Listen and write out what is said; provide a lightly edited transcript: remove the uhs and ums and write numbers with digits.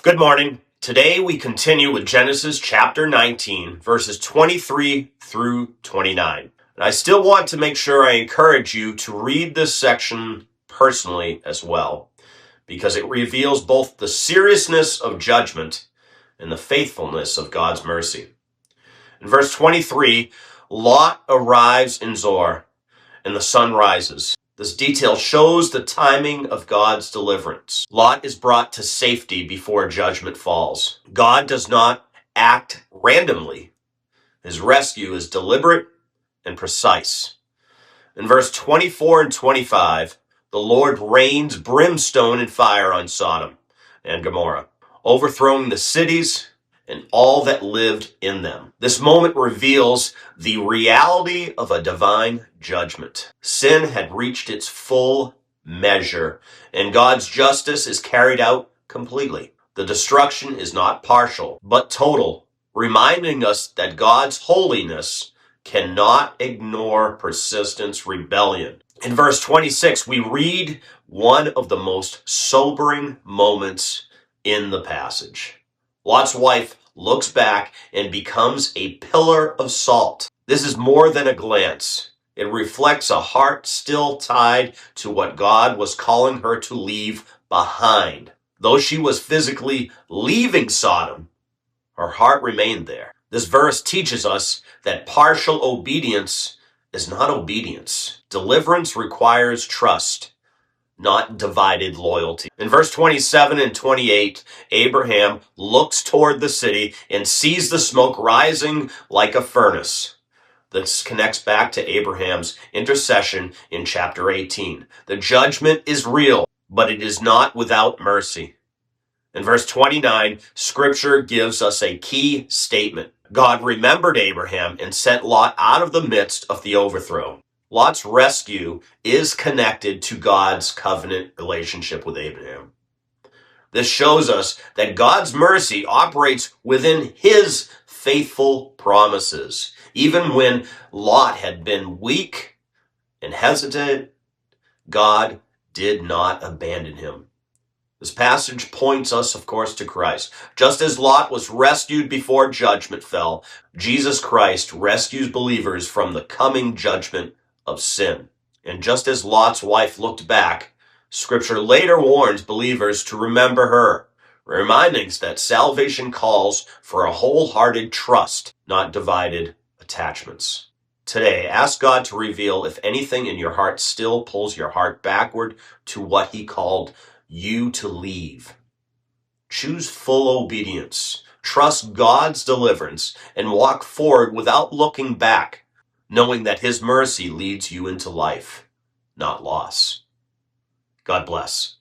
Good morning. Today we continue with Genesis chapter 19, verses 23 through 29. And I still want to make sure I encourage you to read this section personally as well, because it reveals both the seriousness of judgment and the faithfulness of God's mercy. In verse 23, Lot arrives in Zoar, and the sun rises. This detail shows the timing of God's deliverance. Lot is brought to safety before judgment falls. God does not act randomly. His rescue is deliberate and precise. In verse 24 and 25, the Lord rains brimstone and fire on Sodom and Gomorrah, overthrowing the cities and all that lived in them. This moment reveals the reality of a divine judgment. Sin had reached its full measure, and God's justice is carried out completely. The destruction is not partial, but total, reminding us that God's holiness cannot ignore persistent rebellion. In verse 26, we read one of the most sobering moments in the passage. Lot's wife looks back and becomes a pillar of salt. This is more than a glance. It reflects a heart still tied to what God was calling her to leave behind. Though she was physically leaving Sodom, her heart remained there. This verse teaches us that partial obedience is not obedience. Deliverance requires trust, not divided loyalty. In verse 27 and 28, Abraham looks toward the city and sees the smoke rising like a furnace. This connects back to Abraham's intercession in chapter 18. The judgment is real, but it is not without mercy. In verse 29, Scripture gives us a key statement. God remembered Abraham and sent Lot out of the midst of the overthrow. Lot's rescue is connected to God's covenant relationship with Abraham. This shows us that God's mercy operates within his faithful promises. Even when Lot had been weak and hesitant, God did not abandon him. This passage points us, of course, to Christ. Just as Lot was rescued before judgment fell, Jesus Christ rescues believers from the coming judgment of sin. And just as Lot's wife looked back, Scripture later warns believers to remember her, reminding us that salvation calls for a wholehearted trust, not divided attachments. Today, ask God to reveal if anything in your heart still pulls your heart backward to what he called you to leave. Choose full obedience. Trust God's deliverance and walk forward without looking back, knowing that his mercy leads you into life, not loss. God bless.